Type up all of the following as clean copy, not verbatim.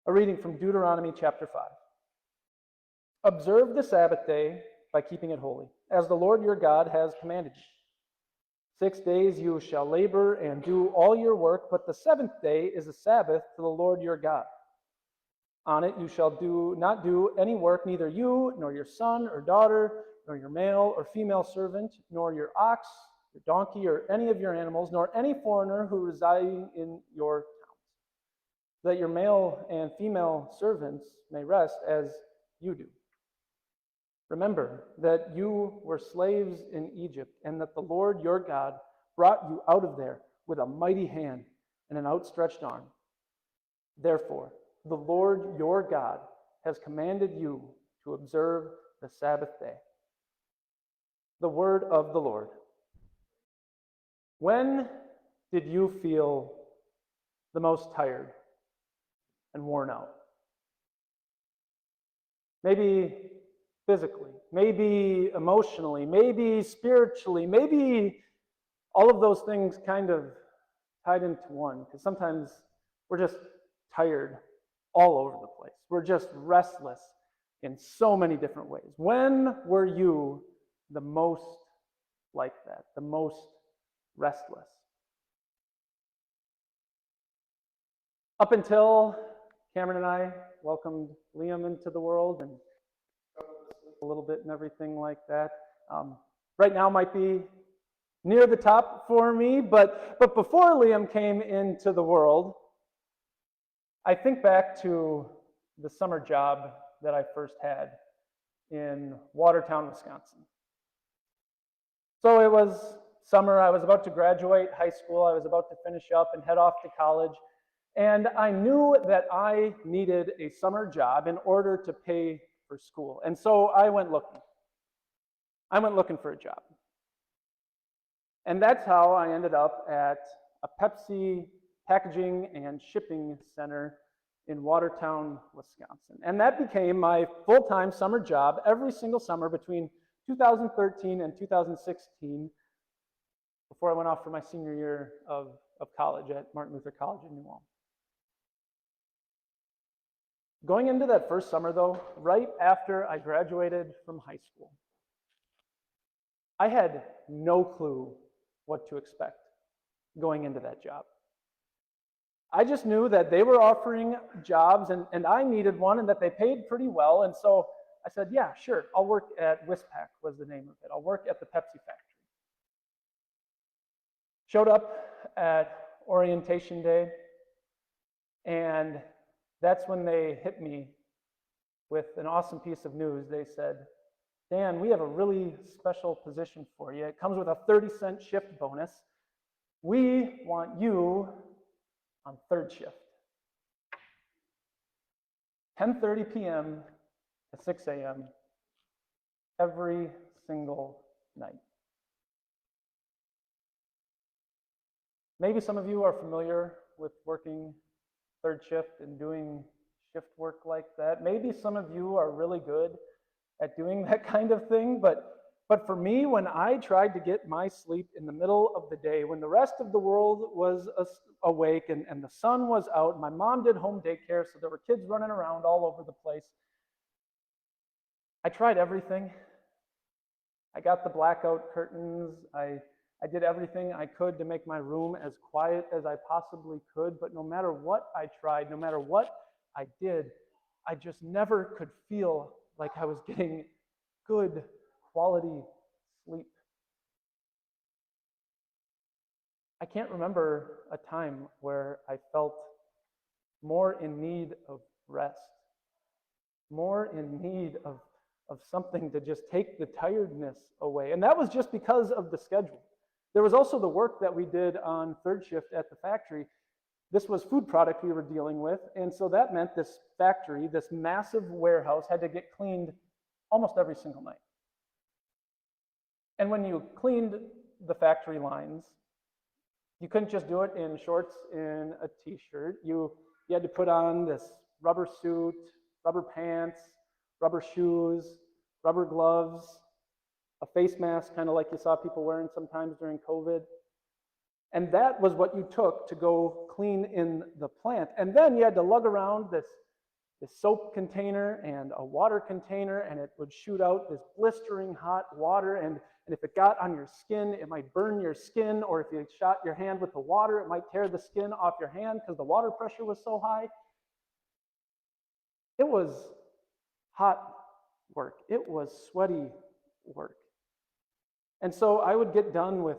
A reading from Deuteronomy chapter 5. Observe the Sabbath day by keeping it holy, as the Lord your God has commanded you. 6 days you shall labor and do all your work, but the seventh day is a Sabbath to the Lord your God. On it you shall not do any work, neither you, nor your son or daughter, nor your male or female servant, nor your ox, your donkey, or any of your animals, nor any foreigner who residing in your towns, that your male and female servants may rest as you do. Remember that you were slaves in Egypt, and that the Lord your God brought you out of there with a mighty hand and an outstretched arm. Therefore, the Lord your God has commanded you to observe the Sabbath day. The word of the Lord. When did you feel the most tired and worn out? Maybe physically, maybe emotionally, maybe spiritually, maybe all of those things kind of tied into one, because sometimes we're just tired all over the place. We're just restless in so many different ways. When were you the most like that, the most restless? Up until Cameron and I welcomed Liam into the world and a little bit and everything like that. Right now might be near the top for me, but before Liam came into the world, I think back to the summer job that I first had in Watertown, Wisconsin. So it was summer, I was about to graduate high school, I was about to finish up and head off to college, and I knew that I needed a summer job in order to pay for school. And so I went looking. I went looking for a job. And that's how I ended up at a Pepsi packaging and shipping center in Watertown, Wisconsin. And that became my full-time summer job every single summer between 2013 and 2016, before I went off for my senior year of college at Martin Luther College in New Ulm. Going into that first summer, though, right after I graduated from high school, I had no clue what to expect going into that job. I just knew that they were offering jobs and I needed one, and that they paid pretty well. And so I said, yeah, sure, I'll work at Wispac was the name of it. I'll work at the Pepsi factory. Showed up at orientation day, and that's when they hit me with an awesome piece of news. They said, Dan, we have a really special position for you. It comes with a 30-cent shift bonus. We want you on third shift. 10:30 p.m. to 6 a.m. every single night. Maybe some of you are familiar with working third shift and doing shift work like that. Maybe some of you are really good at doing that kind of thing, but for me, when I tried to get my sleep in the middle of the day, when the rest of the world was awake and the sun was out, my mom did home daycare, so there were kids running around all over the place. I tried everything. I got the blackout curtains. I did everything I could to make my room as quiet as I possibly could, but no matter what I tried, no matter what I did, I just never could feel like I was getting good quality sleep. I can't remember a time where I felt more in need of rest, more in need of something to just take the tiredness away. And that was just because of the schedule. There was also the work that we did on third shift at the factory. This was food product we were dealing with, and so that meant this factory, this massive warehouse, had to get cleaned almost every single night. And when you cleaned the factory lines, you couldn't just do it in shorts and a t-shirt. You had to put on this rubber suit, rubber pants, rubber shoes, rubber gloves, a face mask, kind of like you saw people wearing sometimes during COVID. And that was what you took to go clean in the plant. And then you had to lug around this this soap container and a water container, and it would shoot out this blistering hot water, and if it got on your skin, it might burn your skin, or if you shot your hand with the water, it might tear the skin off your hand because the water pressure was so high. It was hot work. It was sweaty work. And so I would get done with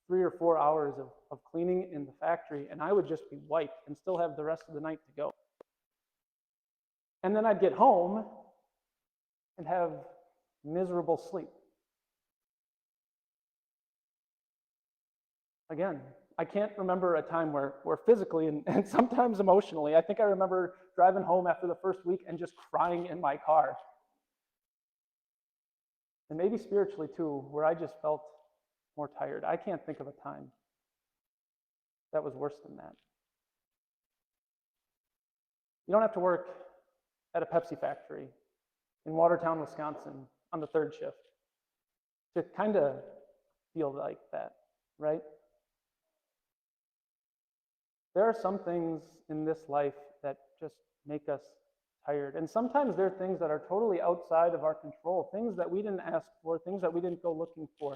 3 or 4 hours of cleaning in the factory, and I would just be wiped and still have the rest of the night to go. And then I'd get home and have miserable sleep. Again, I can't remember a time where physically and sometimes emotionally, I think I remember driving home after the first week and just crying in my car. And maybe spiritually too, where I just felt more tired. I can't think of a time that was worse than that. You don't have to work at a Pepsi factory in Watertown, Wisconsin on the 3rd shift to kind of feel like that, right? There are some things in this life that just make us tired. And sometimes there are things that are totally outside of our control, things that we didn't ask for, things that we didn't go looking for,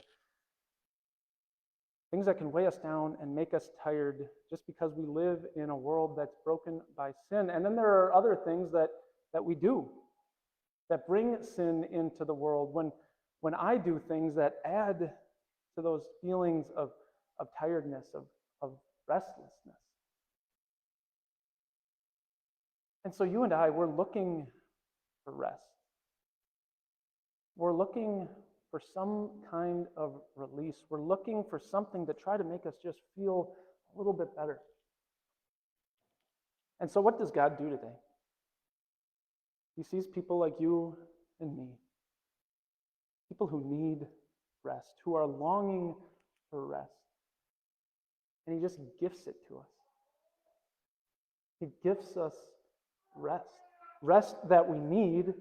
things that can weigh us down and make us tired just because we live in a world that's broken by sin. And then there are other things that we do that bring sin into the world. When I do things that add to those feelings of tiredness, of restlessness. And so you and I, we're looking for rest. We're looking for some kind of release. We're looking for something to try to make us just feel a little bit better. And so what does God do today? He sees people like you and me, people who need rest, who are longing for rest. And he just gifts it to us. He gifts us rest that we need,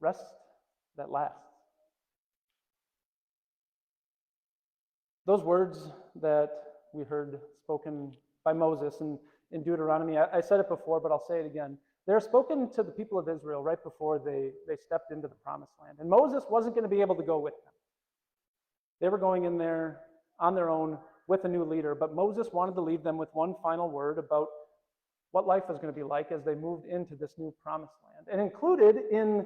rest that lasts. Those words that we heard spoken by Moses in Deuteronomy, I said it before, but I'll say it again. They're spoken to the people of Israel right before they stepped into the promised land. And Moses wasn't going to be able to go with them. They were going in there on their own with a new leader, but Moses wanted to leave them with one final word about what life was going to be like as they moved into this new promised land. And included in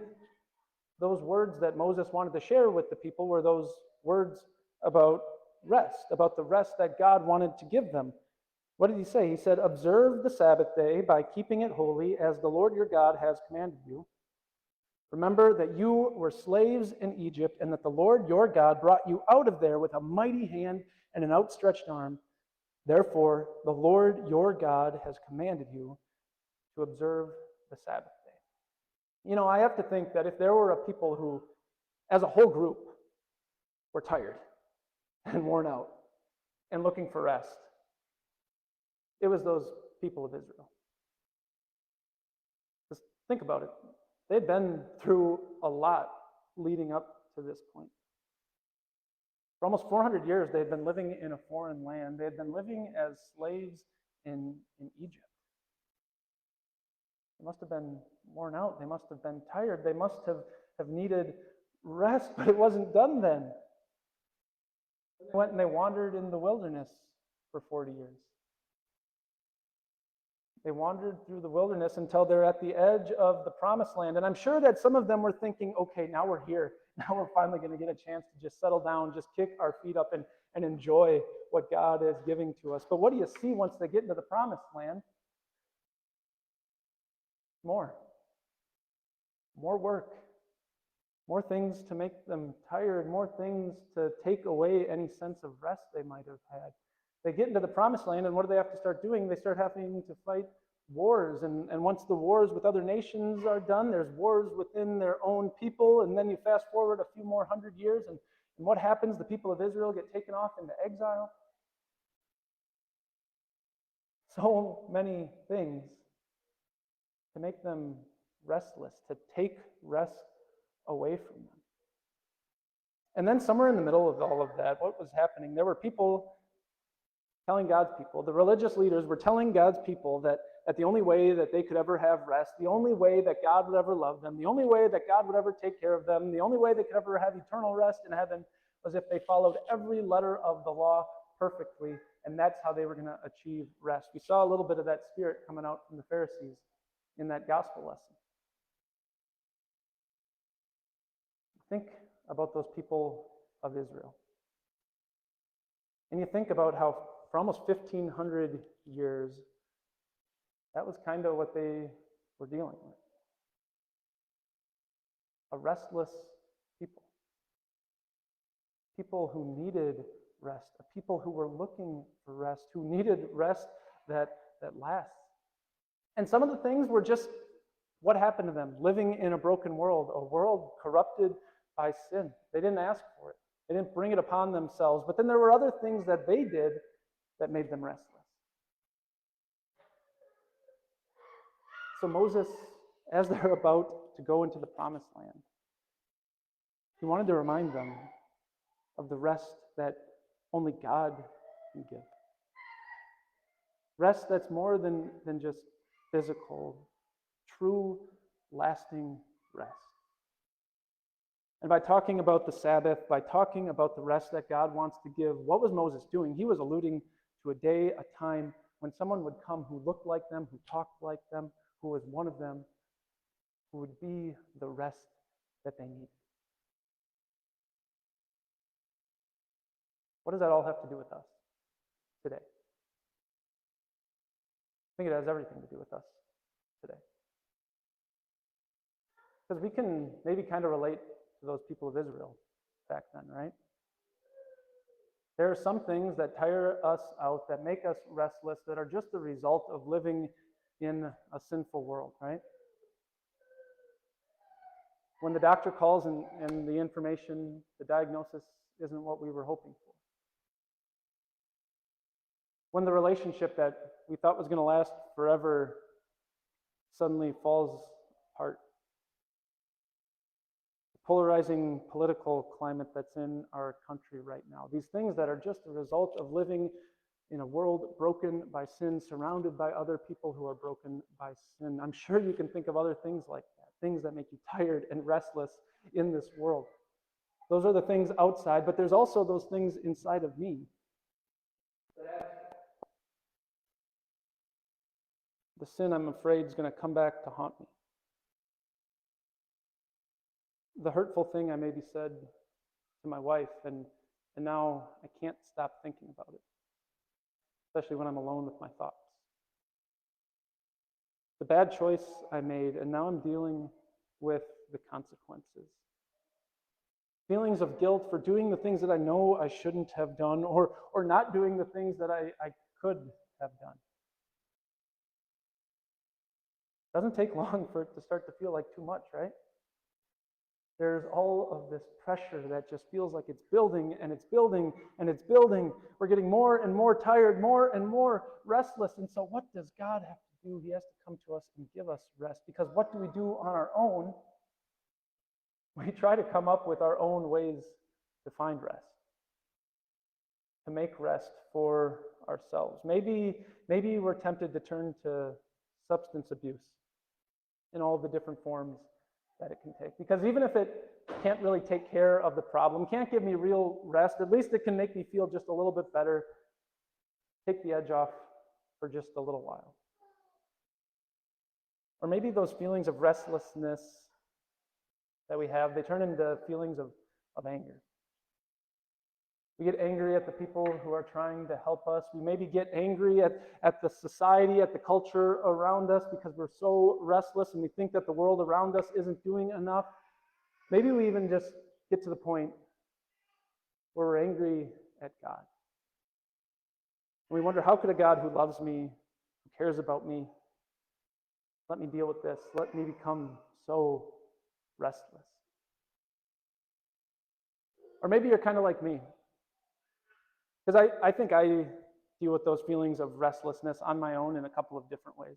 those words that Moses wanted to share with the people were those words about rest, about the rest that God wanted to give them. What did he say? He said, "Observe the Sabbath day by keeping it holy as the Lord your God has commanded you. Remember that you were slaves in Egypt and that the Lord your God brought you out of there with a mighty hand and an outstretched arm. Therefore, the Lord your God has commanded you to observe the Sabbath day." You know, I have to think that if there were a people who, as a whole group, were tired and worn out and looking for rest, it was those people of Israel. Just think about it. They'd been through a lot leading up to this point. For almost 400 years, they had been living in a foreign land. They had been living as slaves in Egypt. They must have been worn out. They must have been tired. They must have needed rest, but it wasn't done then. They went and they wandered in the wilderness for 40 years. They wandered through the wilderness until they're at the edge of the promised land. And I'm sure that some of them were thinking, okay, now we're here. Now we're finally going to get a chance to just settle down, just kick our feet up and enjoy what God is giving to us. But what do you see once they get into the promised land? More work, more things to make them tired, more things to take away any sense of rest they might have had. They get into the promised land, and what do they have to start doing? They start having to fight wars. And once the wars with other nations are done, there's wars within their own people. And then you fast forward a few more 100 years, and what happens? The people of Israel get taken off into exile. So many things to make them restless, to take rest away from them. And then somewhere in the middle of all of that, what was happening? There were people telling God's people, the religious leaders were telling God's people that that the only way that they could ever have rest, the only way that God would ever love them, the only way that God would ever take care of them, the only way they could ever have eternal rest in heaven was if they followed every letter of the law perfectly, and that's how they were going to achieve rest. We saw a little bit of that spirit coming out from the Pharisees in that gospel lesson. Think about those people of Israel. And you think about how for almost 1,500 years, that was kind of what they were dealing with. A restless people. People who needed rest. A people who were looking for rest, who needed rest that lasts. And some of the things were just what happened to them, living in a broken world, a world corrupted by sin. They didn't ask for it. They didn't bring it upon themselves. But then there were other things that they did that made them restless. So Moses, as they're about to go into the promised land, he wanted to remind them of the rest that only God can give. Rest that's more than just physical, true, lasting rest. And by talking about the Sabbath, by talking about the rest that God wants to give, what was Moses doing? He was alluding to a day, a time when someone would come who looked like them, who talked like them, who was one of them, who would be the rest that they needed. What does that all have to do with us today? I think it has everything to do with us today. Because we can maybe kind of relate to those people of Israel back then, right? There are some things that tire us out, that make us restless, that are just the result of living in a sinful world, right? When the doctor calls and the information, the diagnosis isn't what we were hoping for. When the relationship that we thought was going to last forever suddenly falls apart. The polarizing political climate that's in our country right now. These things that are just a result of living in a world broken by sin, surrounded by other people who are broken by sin. I'm sure you can think of other things like that, things that make you tired and restless in this world. Those are the things outside, but there's also those things inside of me. The sin, I'm afraid, is going to come back to haunt me. The hurtful thing I maybe said to my wife, and now I can't stop thinking about it, especially when I'm alone with my thoughts. The bad choice I made, and now I'm dealing with the consequences. Feelings of guilt for doing the things that I know I shouldn't have done, or not doing the things that I could have done. Doesn't take long for it to start to feel like too much, right? There's all of this pressure that just feels like it's building and it's building and it's building. We're getting more and more tired, more and more restless. And so what does God have to do? He has to come to us and give us rest. Because what do we do on our own? We try to come up with our own ways to find rest, to make rest for ourselves. Maybe we're tempted to turn to substance abuse in all the different forms that it can take. Because even if it can't really take care of the problem, can't give me real rest, at least it can make me feel just a little bit better, take the edge off for just a little while. Or maybe those feelings of restlessness that we have, they turn into feelings of anger. We get angry at the people who are trying to help us. We maybe get angry at the society, at the culture around us because we're so restless and we think that the world around us isn't doing enough. Maybe we even just get to the point where we're angry at God. And we wonder, how could a God who loves me, who cares about me, let me deal with this, let me become so restless? Or maybe you're kind of like me. Because I think I deal with those feelings of restlessness on my own in a couple of different ways.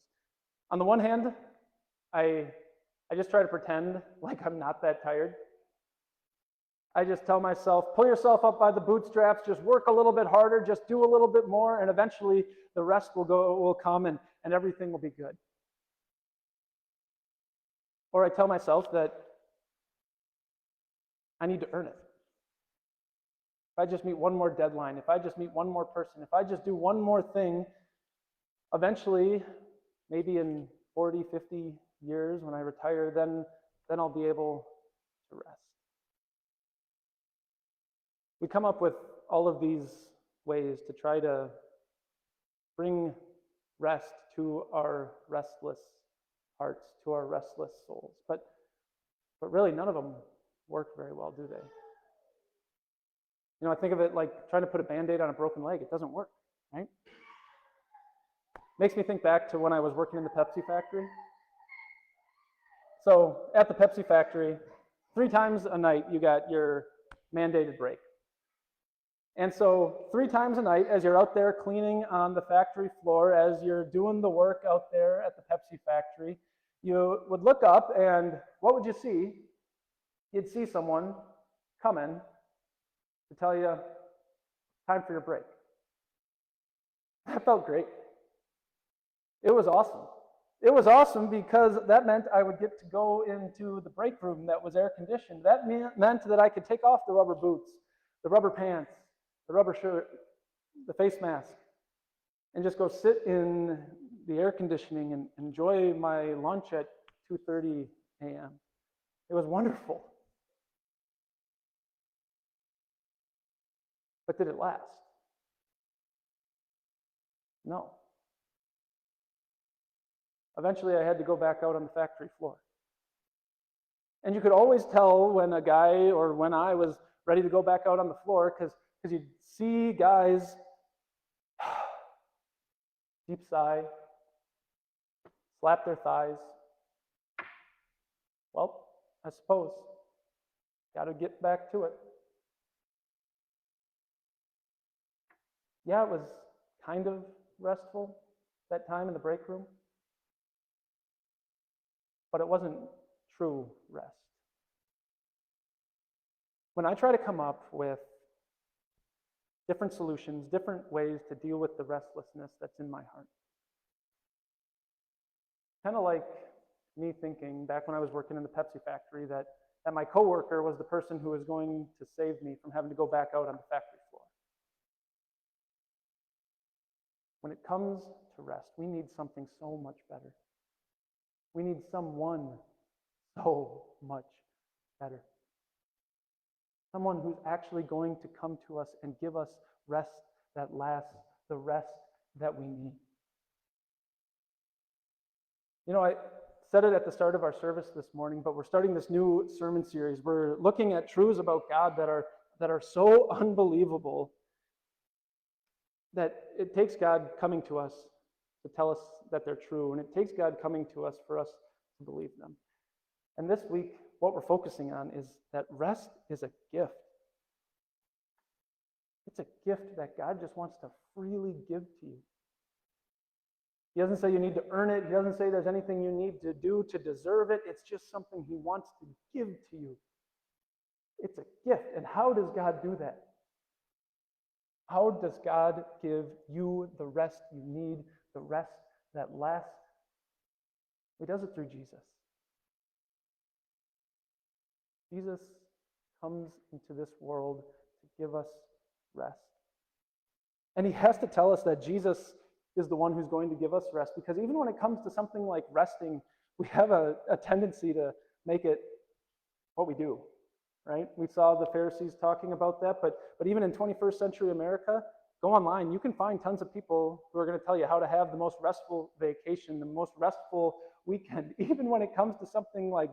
On the one hand, I just try to pretend like I'm not that tired. I just tell myself, pull yourself up by the bootstraps, just work a little bit harder, just do a little bit more, and eventually the rest will come and everything will be good. Or I tell myself that I need to earn it. If I just meet one more deadline, if I just meet one more person, if I just do one more thing, eventually, maybe in 40, 50 years when I retire, then I'll be able to rest. We come up with all of these ways to try to bring rest to our restless hearts, to our restless souls. But really, none of them work very well, do they? I think of it like trying to put a Band-Aid on a broken leg. It doesn't work, right? Makes me think back to when I was working in the Pepsi factory. So at the Pepsi factory, 3 times a night you got your mandated break. And so 3 times a night, as you're out there cleaning on the factory floor, as you're doing the work out there at the Pepsi factory, you would look up and what would you see? You'd see someone come in to tell you, time for your break. That felt great. It was awesome. It was awesome because that meant I would get to go into the break room that was air conditioned. That meant that I could take off the rubber boots, the rubber pants, the rubber shirt, the face mask, and just go sit in the air conditioning and enjoy my lunch at 2:30 a.m. It was wonderful. But did it last? No. Eventually, I had to go back out on the factory floor. And you could always tell when a guy or when I was ready to go back out on the floor because you'd see guys deep sigh, slap their thighs. Well, I suppose. Got to get back to it. Yeah, it was kind of restful that time in the break room, but it wasn't true rest. When I try to come up with different solutions, different ways to deal with the restlessness that's in my heart, kind of like me thinking back when I was working in the Pepsi factory that my coworker was the person who was going to save me from having to go back out on the factory floor. When it comes to rest, we need something so much better. We need someone so much better. Someone who's actually going to come to us and give us rest that lasts, the rest that we need. I said it at the start of our service this morning, but we're starting this new sermon series. We're looking at truths about God that are so unbelievable that it takes God coming to us to tell us that they're true, and it takes God coming to us for us to believe them. And this week, what we're focusing on is that rest is a gift. It's a gift that God just wants to freely give to you. He doesn't say you need to earn it. He doesn't say there's anything you need to do to deserve it. It's just something He wants to give to you. It's a gift. And how does God do that? How does God give you the rest you need, the rest that lasts? He does it through Jesus. Jesus comes into this world to give us rest. And He has to tell us that Jesus is the one who's going to give us rest, because even when it comes to something like resting, we have a tendency to make it what we do, right? We saw the Pharisees talking about that, but even in 21st century America, go online, you can find tons of people who are going to tell you how to have the most restful vacation, the most restful weekend. Even when it comes to something like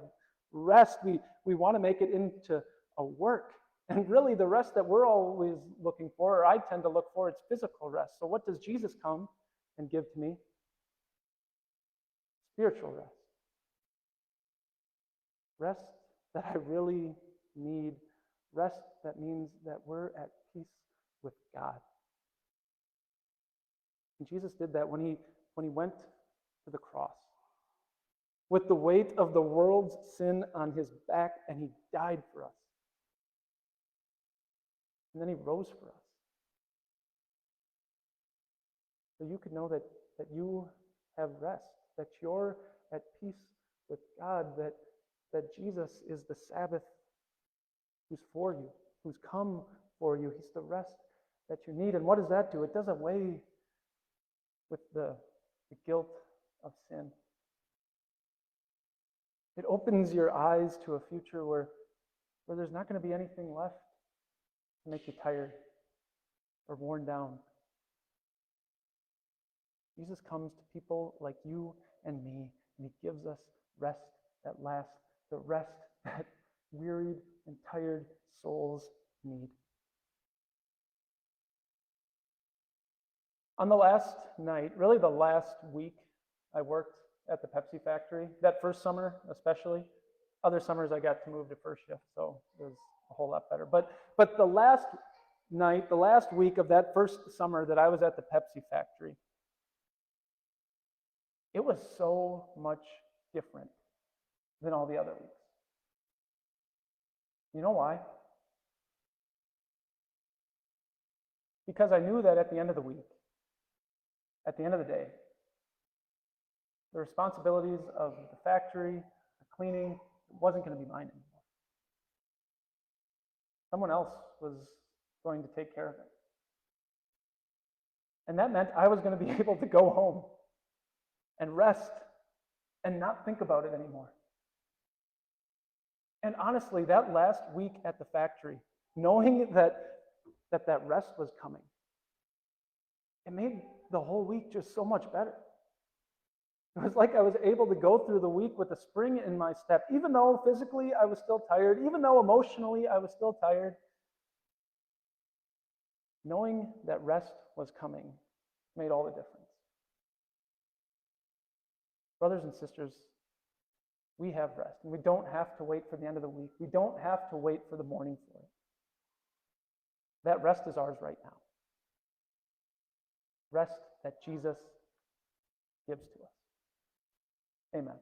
rest, we want to make it into a work. And really the rest that we're always looking for, or I tend to look for, it's physical rest. So what does Jesus come and give to me? Spiritual rest. Rest that I really need. Rest that means that we're at peace with God. And Jesus did that when he went to the cross with the weight of the world's sin on His back, and He died for us. And then he rose for us. So you could know that you have rest, that you're at peace with God, that Jesus is the Sabbath who's for you, who's come for you. He's the rest that you need. And what does that do? It does away with the guilt of sin. It opens your eyes to a future where there's not going to be anything left to make you tired or worn down. Jesus comes to people like you and me, and he gives us rest at last, the rest that wearied and tired souls need. On the last night, really the last week I worked at the Pepsi factory, that first summer especially. Other summers I got to move to first shift, so it was a whole lot better. But the last night, the last week of that first summer that I was at the Pepsi factory, it was so much different than all the other weeks. You know why? Because I knew that at the end of the week, at the end of the day, the responsibilities of the factory, the cleaning, wasn't going to be mine anymore. Someone else was going to take care of it. And that meant I was going to be able to go home and rest and not think about it anymore. And honestly, that last week at the factory, knowing that rest was coming, it made the whole week just so much better. It was like I was able to go through the week with a spring in my step, even though physically I was still tired, even though emotionally I was still tired. Knowing that rest was coming made all the difference. Brothers and sisters, we have rest, and we don't have to wait for the end of the week. We don't have to wait for the morning for it. That rest is ours right now. Rest that Jesus gives to us. Amen.